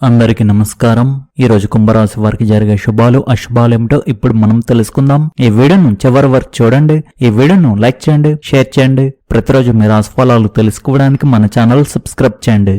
అందరికీ నమస్కారం. ఈ రోజు కుంభరాశి వారికి జరిగే శుభాలు అశుభాలు ఏమిటో ఇప్పుడు మనం తెలుసుకుందాం. ఈ వీడియోను చివరి వరకు చూడండి. ఈ వీడియోను లైక్ చేయండి, షేర్ చేయండి. ప్రతిరోజు మీ రాశి ఫలాలు తెలుసుకోవడానికి మన ఛానల్ సబ్స్క్రైబ్ చేయండి.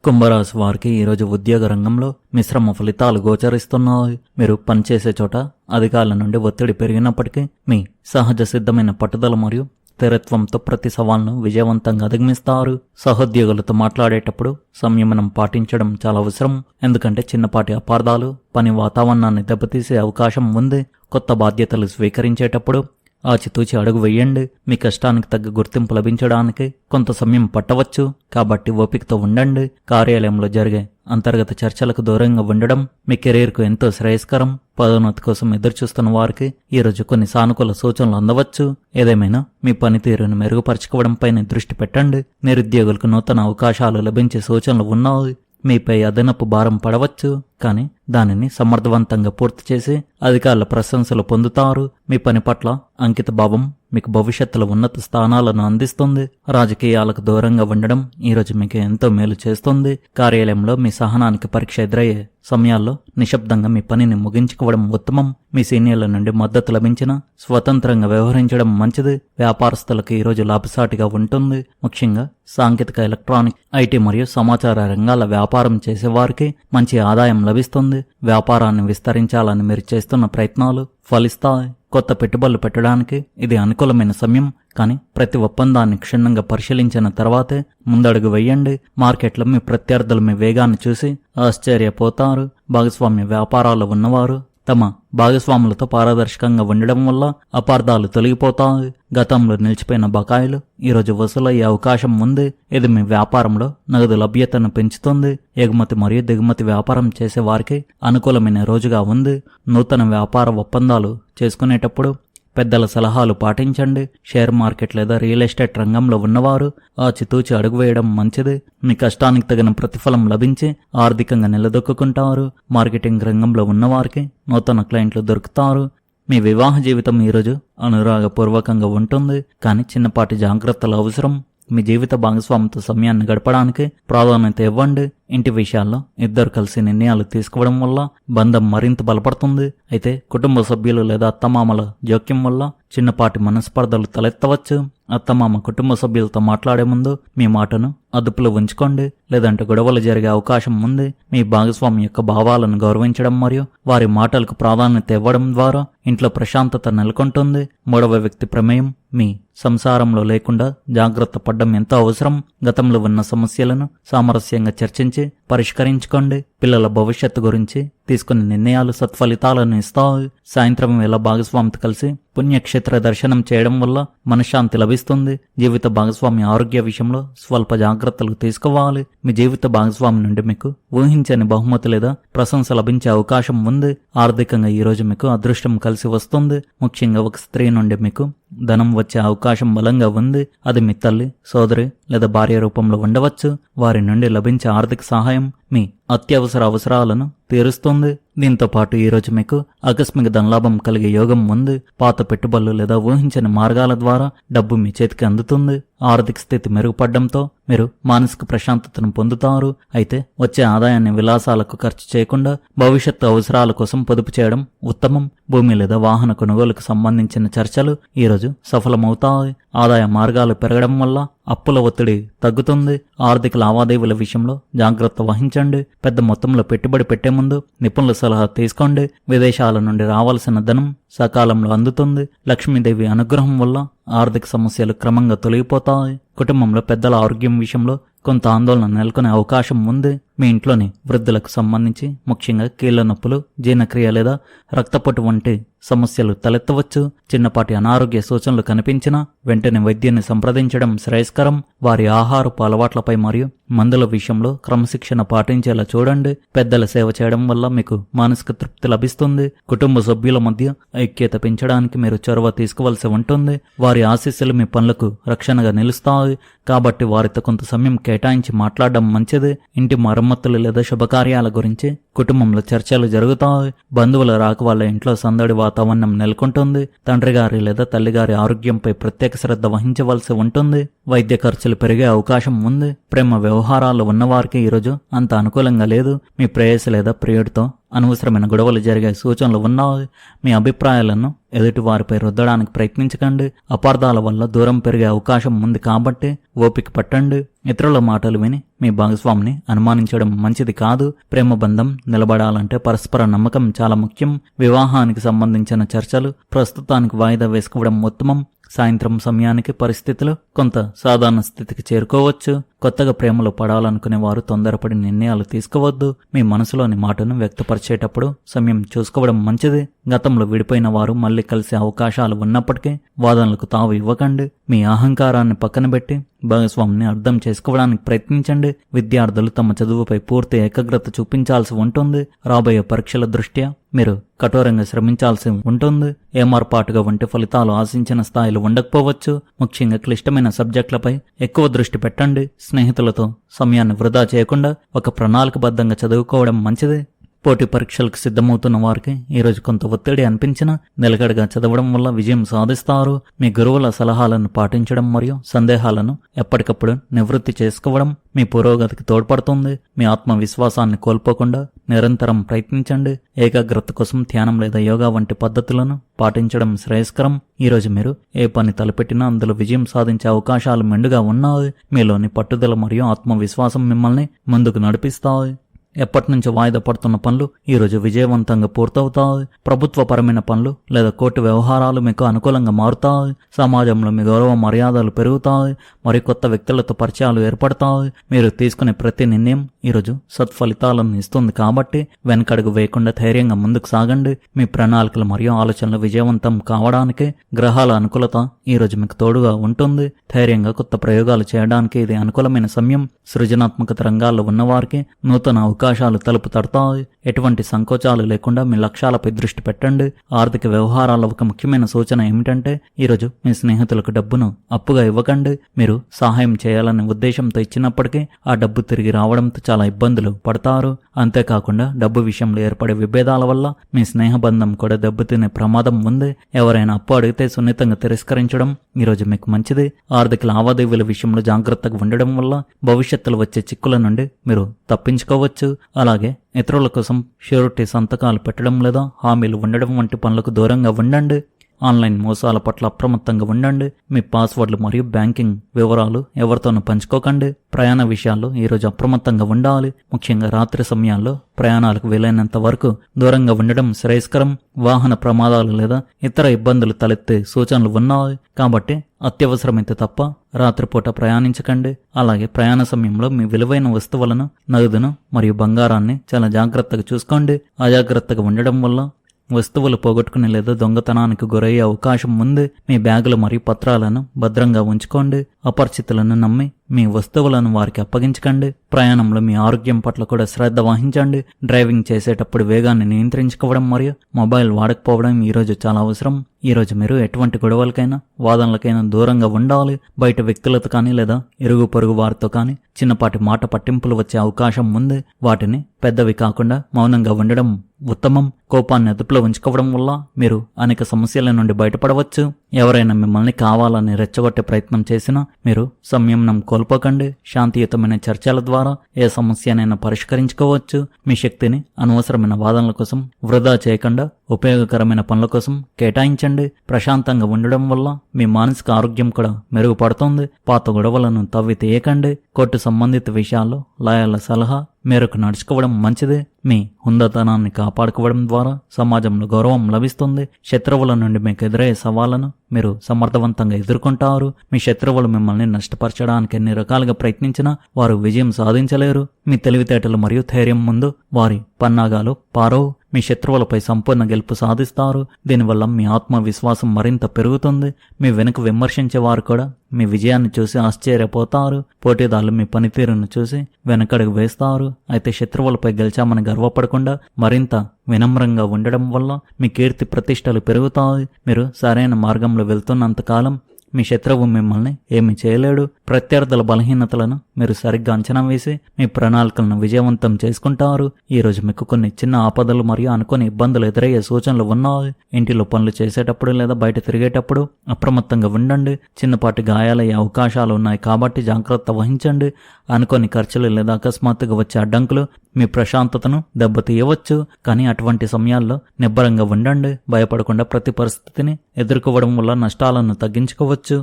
కుంభరాశి వారికి ఈరోజు ఉద్యోగ రంగంలో మిశ్రమ ఫలితాలు గోచరిస్తున్నాయి. మీరు పనిచేసే చోట అధికారుల నుండి ఒత్తిడి పెరిగినప్పటికీ మీ సహజ సిద్ధమైన పట్టుదల మరియు స్థిరత్వంతో ప్రతి సవాల్ను విజయవంతంగా అధిగమిస్తారు. సహోద్యోగులతో మాట్లాడేటప్పుడు సంయమనం పాటించడం చాలా అవసరం. ఎందుకంటే చిన్నపాటి అపార్థాలు పని వాతావరణాన్ని దెబ్బతీసే అవకాశం ఉంది. కొత్త బాధ్యతలు స్వీకరించేటప్పుడు ఆచితూచి అడుగు వేయండి. మీ కష్టానికి తగ్గ గుర్తింపు లభించడానికి కొంత సమయం పట్టవచ్చు, కాబట్టి ఓపికతో ఉండండి. కార్యాలయంలో జరిగే అంతర్గత చర్చలకు దూరంగా ఉండడం మీ కెరీర్కు ఎంతో శ్రేయస్కరం. పదోన్నతి కోసం ఎదురుచూస్తున్న వారికి ఈరోజు కొన్ని సానుకూల సూచనలు అందవచ్చు. ఏదేమైనా మీ పనితీరును మెరుగుపరచుకోవడంపైనే దృష్టి పెట్టండి. నిరుద్యోగులకు నూతన అవకాశాలు లభించే సూచనలు ఉన్నాయి. మీపై అదనపు భారం పడవచ్చు, కానీ దానిని సమర్థవంతంగా పూర్తి చేసి అధికారుల ప్రశంసలు పొందుతారు. మీ పని పట్ల అంకిత భావం మీకు భవిష్యత్తులో ఉన్నత స్థానాలను అందిస్తుంది. రాజకీయాలకు దూరంగా ఉండడం ఈరోజు మీకు ఎంతో మేలు చేస్తుంది. కార్యాలయంలో మీ సహనానికి పరీక్ష ఎదురయ్యే సమయాల్లో నిశ్శబ్దంగా మీ పనిని ముగించుకోవడం ఉత్తమం. మీ సీనియర్ల నుండి మద్దతు లభించిన స్వతంత్రంగా వ్యవహరించడం మంచిది. వ్యాపారస్తులకు ఈరోజు లాభసాటిగా ఉంటుంది. ముఖ్యంగా సాంకేతిక, ఎలక్ట్రానిక్, ఐటీ మరియు సమాచార రంగాల వ్యాపారం చేసేవారికి మంచి ఆదాయం లభిస్తుంది. వ్యాపారాన్ని విస్తరించాలని మీరు చేస్తున్న ప్రయత్నాలు ఫలిస్తాయి. కొత్త పెట్టుబడులు పెట్టడానికి ఇది అనుకూలమైన సమయం, కానీ ప్రతి ఒప్పందాన్ని క్షుణ్ణంగా పరిశీలించిన తర్వాతే ముందడుగు వేయండి. మార్కెట్లో మీ ప్రత్యర్థులు మీ వేగాన్ని చూసి ఆశ్చర్యపోతారు. భాగస్వామ్య వ్యాపారాలు ఉన్నవారు తమ భాగస్వాములతో పారదర్శకంగా ఉండడం వల్ల అపార్థాలు తొలగిపోతాయి. గతంలో నిలిచిపోయిన బకాయిలు ఈరోజు వసూలయ్యే అవకాశం ఉంది. ఇది మీ వ్యాపారంలో నగదు లభ్యతను పెంచుతుంది. ఎగుమతి మరియు దిగుమతి వ్యాపారం చేసే వారికి అనుకూలమైన రోజుగా ఉంది. నూతన వ్యాపార ఒప్పందాలు చేసుకునేటప్పుడు పెద్దల సలహాలు పాటించండి. షేర్ మార్కెట్ లేదా రియల్ ఎస్టేట్ రంగంలో ఉన్నవారు ఆచితూచి అడుగు వేయడం మంచిది. మీ కష్టానికి తగిన ప్రతిఫలం లభించి ఆర్థికంగా నిలదొక్కుంటారు. మార్కెటింగ్ రంగంలో ఉన్నవారికి నూతన క్లయింట్లు దొరుకుతారు. మీ వివాహ జీవితం ఈరోజు అనురాగపూర్వకంగా ఉంటుంది, కానీ చిన్నపాటి జాగ్రత్తలు అవసరం. మీ జీవిత భాగస్వామితో సమయాన్ని గడపడానికి ప్రాధాన్యత ఇవ్వండి. ఇంటి విషయాల్లో ఇద్దరు కలిసి నిర్ణయాలు తీసుకోవడం వల్ల బంధం మరింత బలపడుతుంది. అయితే కుటుంబ సభ్యులు లేదా అత్తమామల జోక్యం వల్ల చిన్నపాటి మనస్పర్ధలు తలెత్తవచ్చు. అత్తమామ కుటుంబ సభ్యులతో మాట్లాడే ముందు మీ మాటను అదుపులో ఉంచుకోండి, లేదంటే గొడవలు జరిగే అవకాశం ఉంది. మీ భాగస్వామి యొక్క భావాలను గౌరవించడం మరియు వారి మాటలకు ప్రాధాన్యత ఇవ్వడం ద్వారా ఇంట్లో ప్రశాంతత నెలకొంటుంది. మూడవ వ్యక్తి ప్రమేయం మీ సంసారంలో లేకుండా జాగ్రత్త పడడం ఎంతో అవసరం. గతంలో ఉన్న సమస్యలను సామరస్యంగా చర్చించి పరిష్కరించుకోండి. పిల్లల భవిష్యత్తు గురించి తీసుకునే నిర్ణయాలు సత్ఫలితాలను ఇస్తాయి. సాయంత్రం వేళ భాగస్వామితో కలిసి పుణ్యక్షేత్ర దర్శనం చేయడం వల్ల మనశ్శాంతి లభిస్తుంది. జీవిత భాగస్వామి ఆరోగ్య విషయంలో స్వల్ప జాగ్రత్తలు తీసుకోవాలి. మీ జీవిత భాగస్వామి నుండి మీకు ఊహించని బహుమతి లేదా ప్రశంస లభించే అవకాశం ఉంది. ఆర్థికంగా ఈరోజు మీకు అదృష్టం కలిసి వస్తుంది. ముఖ్యంగా ఒక స్త్రీ నుండి మీకు ధనం వచ్చే అవకాశం బలంగా ఉంది. అది మీ తల్లి, సోదరి లేదా భార్య రూపంలో ఉండవచ్చు. వారి నుండి లభించే ఆర్థిక సహాయం మీ అత్యవసర అవసరాలను తీరుస్తుంది. దీంతో పాటు ఈరోజు మీకు ఆకస్మిక ధనలాభం కలిగే యోగం ఉంది. పాత పెట్టుబడులు లేదా ఊహించని మార్గాల ద్వారా డబ్బు మీ చేతికి అందుతుంది. ఆర్థిక స్థితి మెరుగుపడడంతో మీరు మానసిక ప్రశాంతతను పొందుతారు. అయితే వచ్చే ఆదాయాన్ని విలాసాలకు ఖర్చు చేయకుండా భవిష్యత్తు అవసరాల కోసం పొదుపు చేయడం ఉత్తమం. భూమి లేదా వాహన కొనుగోలుకు సంబంధించిన చర్చలు ఈరోజు సఫలమవుతాయి. ఆదాయ మార్గాలు పెరగడం వల్ల అప్పుల ఒత్తిడి తగ్గుతుంది. ఆర్థిక లావాదేవీల విషయంలో జాగ్రత్త వహించండి. పెద్ద మొత్తంలో పెట్టుబడి పెట్టే ముందు నిపుణుల సలహా తీసుకోండి. విదేశాల నుండి రావాల్సిన ధనం సకాలంలో అందుతుంది. లక్ష్మీదేవి అనుగ్రహం వల్ల ఆర్థిక సమస్యలు క్రమంగా తొలగిపోతాయి. కుటుంబంలో పెద్దల ఆరోగ్యం విషయంలో కొంత ఆందోళన నెలకొనే అవకాశం ఉంది. మీ ఇంట్లోని వృద్ధులకు సంబంధించి ముఖ్యంగా కీళ్ల నొప్పులు, జీర్ణక్రియ లేదా రక్తపోటు వంటి సమస్యలు తలెత్తవచ్చు. చిన్నపాటి అనారోగ్య సూచనలు కనిపించినా వెంటనే వైద్యుని సంప్రదించడం శ్రేయస్కరం. వారి ఆహారపు అలవాట్లపై మరియు మందుల విషయంలో క్రమశిక్షణ పాటించేలా చూడండి. పెద్దల సేవ చేయడం వల్ల మీకు మానసిక తృప్తి లభిస్తుంది. కుటుంబ సభ్యుల మధ్య ఐక్యత పెంచడానికి మీరు చొరవ తీసుకోవాల్సి ఉంటుంది. వారి ఆశీస్సులు మీ పనులకు రక్షణగా నిలుస్తాయి, కాబట్టి వారితో కొంత సమయం కేటాయించి మాట్లాడడం మంచిది. ఇంటి మరమ్మతులు లేదా శుభకార్యాల గురించి కుటుంబంలో చర్చలు జరుగుతాయి. బంధువుల రాక వల్ల ఇంట్లో సందడి వాతావరణం నెలకొంటుంది. తండ్రి గారి లేదా తల్లిగారి ఆరోగ్యంపై ప్రత్యేక శ్రద్ధ వహించవలసి ఉంటుంది. వైద్య ఖర్చులు పెరిగే అవకాశం ఉంది. ప్రేమ వ్యవహారాలు ఉన్నవారికి ఈరోజు అంత అనుకూలంగా లేదు. మీ ప్రేయసి లేదా ప్రియుడితో అనవసరమైన గొడవలు జరిగే సూచనలు ఉన్నాయి. మీ అభిప్రాయాలను ఎదుటివారిపై రుద్దడానికి ప్రయత్నించకండి. అపార్థాల వల్ల దూరం పెరిగే అవకాశం ఉంది కాబట్టి ఓపిక పట్టండి. ఇతరుల మాటలు విని మీ భాగస్వామిని అనుమానించడం మంచిది కాదు. ప్రేమ బంధం నిలబడాలంటే పరస్పర నమ్మకం చాలా ముఖ్యం. వివాహానికి సంబంధించిన చర్చలు ప్రస్తుతానికి వాయిదా వేసుకోవడం ఉత్తమం. సాయంత్రం సమయానికి పరిస్థితులు కొంత సాధారణ స్థితికి చేరుకోవచ్చు. కొత్తగా ప్రేమలో పడాలనుకునే వారు తొందరపడి నిర్ణయాలు తీసుకోవద్దు. మీ మనసులోని మాటను వ్యక్తపరిచేటప్పుడు సమయం చూసుకోవడం మంచిది. గతంలో విడిపోయిన వారు మళ్లీ కలిసే అవకాశాలు ఉన్నప్పటికీ వాదనలకు తావు ఇవ్వకండి. మీ అహంకారాన్ని పక్కన పెట్టి భాగస్వామిని అర్థం చేసుకోవడానికి ప్రయత్నించండి. విద్యార్థులు తమ చదువుపై పూర్తి ఏకాగ్రత చూపించాల్సి ఉంటుంది. రాబోయే పరీక్షల దృష్ట్యా మీరు కఠోరంగా శ్రమించాల్సి ఉంటుంది. ఏమార్పాటుగా వంటి ఫలితాలు ఆశించిన స్థాయిలో ఉండకపోవచ్చు. ముఖ్యంగా క్లిష్టమైన సబ్జెక్టులపై ఎక్కువ దృష్టి పెట్టండి. స్నేహితులతో సమయాన్ని వృధా చేయకుండా ఒక ప్రణాళికబద్ధంగా చదువుకోవడం మంచిది. పోటీ పరీక్షలకు సిద్ధమవుతున్న వారికి ఈరోజు కొంత ఒత్తిడి అనిపించినా నిలకడగా చదవడం వల్ల విజయం సాధిస్తారు. మీ గురువుల సలహాలను పాటించడం మరియు సందేహాలను ఎప్పటికప్పుడు నివృత్తి చేసుకోవడం మీ పురోగతికి తోడ్పడుతుంది. మీ ఆత్మవిశ్వాసాన్ని కోల్పోకుండా నిరంతరం ప్రయత్నించండి. ఏకాగ్రత కోసం ధ్యానం లేదా యోగా వంటి పద్ధతులను పాటించడం శ్రేయస్కరం. ఈరోజు మీరు ఏ పని తలపెట్టినా అందులో విజయం సాధించే అవకాశాలు మెండుగా ఉన్నాయి. మీలోని పట్టుదల మరియు ఆత్మవిశ్వాసం మిమ్మల్ని ముందుకు నడిపిస్తాయి. ఎప్పటినుంచో వాయిదా పడుతున్న పనులు ఈరోజు విజయవంతంగా పూర్తవుతాయి. ప్రభుత్వపరమైన పనులు లేదా కోర్టు వ్యవహారాలు మీకు అనుకూలంగా మారుతాయి. సమాజంలో మీ గౌరవ మర్యాదలు పెరుగుతాయి. మరికొత్త వ్యక్తులతో పరిచయాలు ఏర్పడతాయి. మీరు తీసుకునే ప్రతి నిర్ణయం ఈరోజు సత్ఫలితాలను ఇస్తుంది కాబట్టి వెనకడుగు వేయకుండా ధైర్యంగా ముందుకు సాగండి. మీ ప్రణాళికలు మరియు ఆలోచనలు విజయవంతం కావడానికి గ్రహాల అనుకూలత ఈరోజు మీకు తోడుగా ఉంటుంది. ధైర్యంగా కొత్త ప్రయోగాలు చేయడానికి ఇది అనుకూలమైన సమయం. సృజనాత్మకత రంగాల్లో ఉన్నవారికి నూతన అవకాశాలు తలుపు తడతాయి. ఎటువంటి సంకోచాలు లేకుండా మీ లక్ష్యాలపై దృష్టి పెట్టండి. ఆర్థిక వ్యవహారాల ఒక ముఖ్యమైన సూచన ఏమిటంటే ఈరోజు మీ స్నేహితులకు డబ్బును అప్పుగా ఇవ్వకండి. మీరు సహాయం చేయాలనే ఉద్దేశంతో ఇచ్చినప్పటికీ ఆ డబ్బు తిరిగి రావడంతో చాలా ఇబ్బందులు పడతారు. అంతేకాకుండా డబ్బు విషయంలో ఏర్పడే విభేదాల వల్ల మీ స్నేహబంధం కూడా దెబ్బతినే ప్రమాదం ఉంది. ఎవరైనా అప్పు అడిగితే సున్నితంగా తిరస్కరించడం ఈరోజు మీకు మంచిది. ఆర్థిక లావాదేవీల విషయంలో జాగ్రత్తగా ఉండడం వల్ల భవిష్యత్తులో వచ్చే చిక్కుల నుండి మీరు తప్పించుకోవచ్చు. అలాగే ఇతరుల కోసం ష్యూరిటీ సంతకాలు పెట్టడం లేదా హామీలు ఉండడం వంటి పనులకు దూరంగా ఉండండి. ఆన్లైన్ మోసాల పట్ల అప్రమత్తంగా ఉండండి. మీ పాస్వర్డ్లు మరియు బ్యాంకింగ్ వివరాలు ఎవరితోనూ పంచుకోకండి. ప్రయాణ విషయాల్లో ఈరోజు అప్రమత్తంగా ఉండాలి. ముఖ్యంగా రాత్రి సమయాల్లో ప్రయాణాలకు వీలైనంత వరకు దూరంగా ఉండడం శ్రేయస్కరం. వాహన ప్రమాదాలు లేదా ఇతర ఇబ్బందులు తలెత్తే సూచనలు ఉన్నాయి కాబట్టి అత్యవసరమైతే తప్ప రాత్రిపూట ప్రయాణించకండి. అలాగే ప్రయాణ సమయంలో మీ విలువైన వస్తువులను, నగదును మరియు బంగారాన్ని చాలా జాగ్రత్తగా చూసుకోండి. అజాగ్రత్తగా ఉండడం వల్ల వస్తువులు పోగొట్టుకుని లేదా దొంగతనానికి గురయ్యే అవకాశం ఉంది. మీ బ్యాగులు మరియు పత్రాలను భద్రంగా ఉంచుకోండి. అపరిచితులను నమ్మి మీ వస్తువులను వారికి అప్పగించకండి. ప్రయాణంలో మీ ఆరోగ్యం పట్ల కూడా శ్రద్ధ వహించండి. డ్రైవింగ్ చేసేటప్పుడు వేగాన్ని నియంత్రించుకోవడం మరియు మొబైల్ వాడకపోవడం ఈరోజు చాలా అవసరం. ఈరోజు మీరు ఎటువంటి గొడవలకైనా వాదనలకైనా దూరంగా ఉండాలి. బయట వ్యక్తులతో కానీ లేదా ఇరుగు పొరుగు వారితో కానీ చిన్నపాటి మాట పట్టింపులు వచ్చే అవకాశం ఉంది. వాటిని పెద్దవి కాకుండా మౌనంగా ఉండడం ఉత్తమం. కోపాన్ని అదుపులో ఉంచుకోవడం వల్ల మీరు అనేక సమస్యల నుండి బయటపడవచ్చు. ఎవరైనా మిమ్మల్ని కావాలని రెచ్చగొట్టే ప్రయత్నం చేసినా మీరు సంయమనం కోల్పోకండి. శాంతియుతమైన చర్చల ద్వారా ఏ సమస్యనైనా పరిష్కరించుకోవచ్చు. మీ శక్తిని అనవసరమైన వాదనల కోసం వృధా చేయకుండా ఉపయోగకరమైన పనుల కోసం కేటాయించండి. ప్రశాంతంగా ఉండడం వల్ల మీ మానసిక ఆరోగ్యం కూడా మెరుగుపడుతుంది. పాత గొడవలను తవ్వి తీయకండి. కోర్టు సంబంధిత విషయాల్లో లాయర్ల సలహా మేరకు నడుచుకోవడం మంచిది. మీ హుందాతనాన్ని కాపాడుకోవడం ద్వారా సమాజంలో గౌరవం లభిస్తుంది. శత్రువుల నుండి మీకు ఎదురయ్యే సవాళ్లను మీరు సమర్థవంతంగా ఎదుర్కొంటారు. మీ శత్రువులు మిమ్మల్ని నష్టపరచడానికి ఎన్ని రకాలుగా ప్రయత్నించినా వారు విజయం సాధించలేరు. మీ తెలివితేటలు మరియు ధైర్యం ముందు వారి పన్నాగాలు పారవు. మీ శత్రువులపై సంపూర్ణ గెలుపు సాధిస్తారు. దీనివల్ల మీ ఆత్మవిశ్వాసం మరింత పెరుగుతుంది. మీ వెనుక విమర్శించే వారు కూడా మీ విజయాన్ని చూసి ఆశ్చర్యపోతారు. పోటీదారులు మీ పనితీరును చూసి వెనకడుగు వేస్తారు. అయితే శత్రువులపై గెలిచామని గర్వపడకుండా మరింత వినమ్రంగా ఉండడం వల్ల మీ కీర్తి ప్రతిష్టలు పెరుగుతాయి. మీరు సరైన మార్గంలో వెళ్తున్నంతకాలం మీ శత్రువు మిమ్మల్ని ఏమీ చేయలేడు. ప్రత్యర్థుల బలహీనతలను మీరు సరిగ్గా అంచనా వేసి మీ ప్రణాళికలను విజయవంతం చేసుకుంటారు. ఈ రోజు మీకు కొన్ని చిన్న ఆపదలు మరియు అనుకోని ఇబ్బందులు ఎదురయ్యే సూచనలు ఉన్నాయి. ఇంటిలో పనులు చేసేటప్పుడు లేదా బయట తిరిగేటప్పుడు అప్రమత్తంగా ఉండండి. చిన్నపాటి గాయాలయ్యే అవకాశాలు ఉన్నాయి కాబట్టి జాగ్రత్త వహించండి. అనుకోని ఖర్చులు లేదా అకస్మాత్తుగా వచ్చే అడ్డంకులు మీ ప్రశాంతతను దెబ్బతీయవచ్చు. కానీ అటువంటి సమయాల్లో నిబ్బరంగా ఉండండి. భయపడకుండా ప్రతి పరిస్థితిని ఎదుర్కోవడం వల్ల నష్టాలను తగ్గించుకోవచ్చు.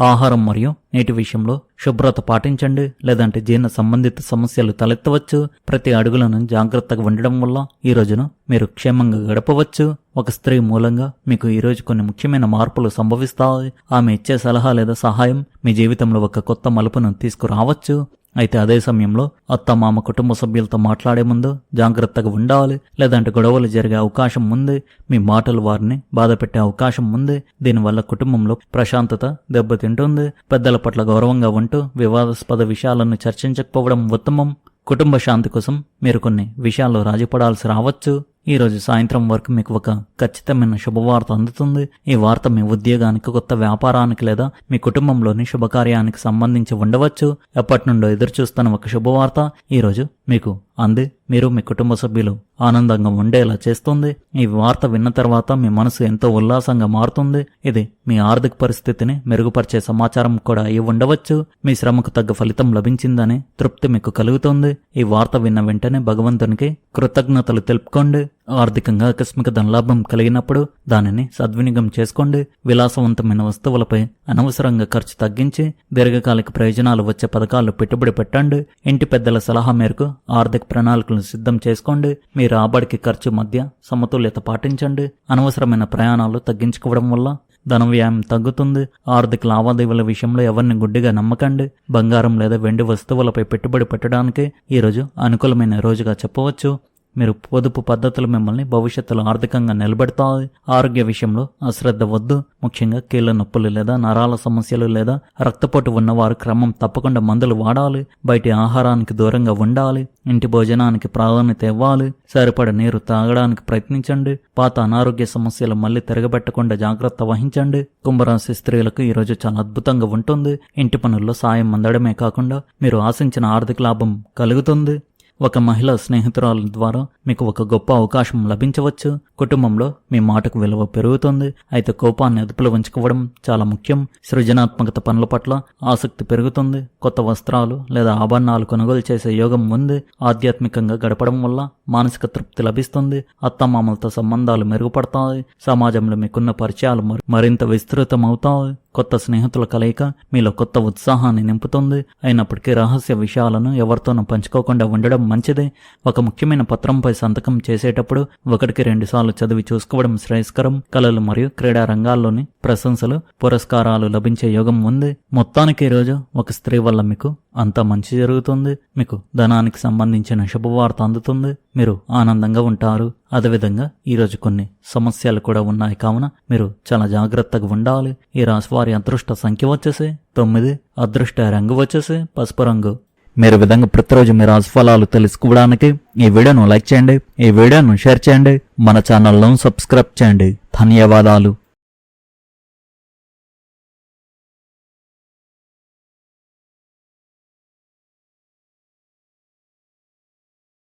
ఆహారం మరియు నీటి విషయంలో శుభ్రత పాటించండి, లేదంటే జీర్ణ సంబంధిత సమస్యలు తలెత్తవచ్చు. ప్రతి అడుగులను జాగ్రత్తగా ఉండడం వల్ల ఈ రోజును మీరు క్షేమంగా గడపవచ్చు. ఒక స్త్రీ మూలంగా మీకు ఈ రోజు కొన్ని ముఖ్యమైన మార్పులు సంభవిస్తాయి. ఆమె ఇచ్చే సలహా లేదా సహాయం మీ జీవితంలో ఒక కొత్త మలుపును తీసుకురావచ్చు. అయితే అదే సమయంలో అత్త మామ కుటుంబ సభ్యులతో మాట్లాడే ముందు జాగ్రత్తగా ఉండాలి, లేదంటే గొడవలు జరిగే అవకాశం ఉంది. మీ మాటలు వారిని బాధ పెట్టే అవకాశం ఉంది. దీనివల్ల కుటుంబంలో ప్రశాంతత దెబ్బతింటుంది. పెద్దల పట్ల గౌరవంగా ఉంటూ వివాదాస్పద విషయాలను చర్చించకపోవడం ఉత్తమం. కుటుంబ శాంతి కోసం మీరు కొన్ని విషయాల్లో రాజీపడాల్సి రావచ్చు. ఈ రోజు సాయంత్రం వరకు మీకు ఒక ఖచ్చితమైన శుభవార్త అందుతుంది. ఈ వార్త మీ ఉద్యోగానికి, కొత్త వ్యాపారానికి లేదా మీ కుటుంబంలోని శుభకార్యానికి సంబంధించి ఉండవచ్చు. ఎప్పటి నుండో ఎదురు చూస్తున్న ఒక శుభవార్త ఈ రోజు మీకు అంది. మీరు మీ కుటుంబ సభ్యులు ఆనందంగా ఉండేలా చేస్తుంది. ఈ వార్త విన్న తర్వాత మీ మనసు ఎంతో ఉల్లాసంగా మారుతుంది. ఇది మీ ఆర్థిక పరిస్థితిని మెరుగుపరిచే సమాచారం కూడా అయి ఉండవచ్చు. మీ శ్రమకు తగ్గ ఫలితం లభించిందని తృప్తి మీకు కలుగుతుంది. ఈ వార్త విన్న వెంటనే భగవంతునికి కృతజ్ఞతలు తెలుపుకోండి. ఆర్థికంగా ఆకస్మిక ధనలాభం కలిగినప్పుడు దానిని సద్వినియోగం చేసుకోండి. విలాసవంతమైన వస్తువులపై అనవసరంగా ఖర్చు తగ్గించి దీర్ఘకాలిక ప్రయోజనాలు వచ్చే పథకాల్లో పెట్టుబడి పెట్టండి. ఇంటి పెద్దల సలహా మేరకు ఆర్థిక ప్రణాళికలను సిద్ధం చేసుకోండి. మీ రాబడికి ఖర్చు మధ్య సమతుల్యత పాటించండి. అనవసరమైన ప్రయాణాలు తగ్గించుకోవడం వల్ల ధన వ్యయం తగ్గుతుంది. ఆర్థిక లావాదేవీల విషయంలో ఎవరిని గుడ్డిగా నమ్మకండి. బంగారం లేదా వెండి వస్తువులపై పెట్టుబడి పెట్టడానికి ఈరోజు అనుకూలమైన రోజుగా చెప్పవచ్చు. మీరు పొదుపు పద్ధతులు మిమ్మల్ని భవిష్యత్తులో ఆర్థికంగా నిలబెడతాయి. ఆరోగ్య విషయంలో అశ్రద్ధ వద్దు. ముఖ్యంగా కీళ్ల నొప్పులు లేదా నరాల సమస్యలు లేదా రక్తపోటు ఉన్నవారు క్రమం తప్పకుండా మందులు వాడాలి. బయటి ఆహారానికి దూరంగా ఉండాలి. ఇంటి భోజనానికి ప్రాధాన్యత ఇవ్వాలి. సరిపడ నీరు తాగడానికి ప్రయత్నించండి. పాత అనారోగ్య సమస్యలు మళ్లీ తిరగబెట్టకుండా జాగ్రత్త వహించండి. కుంభరాశి స్త్రీలకు ఈ రోజు చాలా అద్భుతంగా ఉంటుంది. ఇంటి పనుల్లో సాయం అందడమే కాకుండా మీరు ఆశించిన ఆర్థిక లాభం కలుగుతుంది. ఒక మహిళా స్నేహితురాల ద్వారా మీకు ఒక గొప్ప అవకాశం లభించవచ్చు. కుటుంబంలో మీ మాటకు విలువ పెరుగుతుంది. అయితే కోపాన్ని అదుపులో ఉంచుకోవడం చాలా ముఖ్యం. సృజనాత్మకత పనుల పట్ల ఆసక్తి పెరుగుతుంది. కొత్త వస్త్రాలు లేదా ఆభరణాలు కొనుగోలు చేసే యోగం ఉంది. ఆధ్యాత్మికంగా గడపడం వల్ల మానసిక తృప్తి లభిస్తుంది. అత్తమామలతో సంబంధాలు మెరుగుపడతాయి. సమాజంలో మీకున్న పరిచయాలు మరింత విస్తృతమవుతాయి. కొత్త స్నేహితుల కలయిక మీలో కొత్త ఉత్సాహాన్ని నింపుతుంది. అయినప్పటికీ రహస్య విషయాలను ఎవరితోనూ పంచుకోకుండా ఉండడం మంచిదే. ఒక ముఖ్యమైన పత్రంపై సంతకం చేసేటప్పుడు 1-2 సార్లు చదివి చూసుకోవడం శ్రేయస్కరం. కళలు మరియు క్రీడా రంగాల్లోని ప్రశంసలు, పురస్కారాలు లభించే యోగం ఉంది. మొత్తానికి ఈరోజు ఒక స్త్రీ వల్ల మీకు అంతా మంచి జరుగుతుంది. మీకు ధనానికి సంబంధించిన శుభవార్త అందుతుంది. మీరు ఆనందంగా ఉంటారు. అదేవిధంగా ఈరోజు కొన్ని సమస్యలు కూడా ఉన్నాయి కావున మీరు చాలా జాగ్రత్తగా ఉండాలి. ఈ రాశి వారి అదృష్ట సంఖ్య వచ్చేసి 9, అదృష్ట రంగు వచ్చేసి పసుపు రంగు. మీరు విధంగా ప్రతిరోజు మీ రాశి ఫలాలు తెలుసుకోవడానికి ఈ వీడియోను లైక్ చేయండి, ఈ వీడియోను షేర్ చేయండి, మన ఛానల్ను సబ్స్క్రైబ్ చేయండి. ధన్యవాదాలు.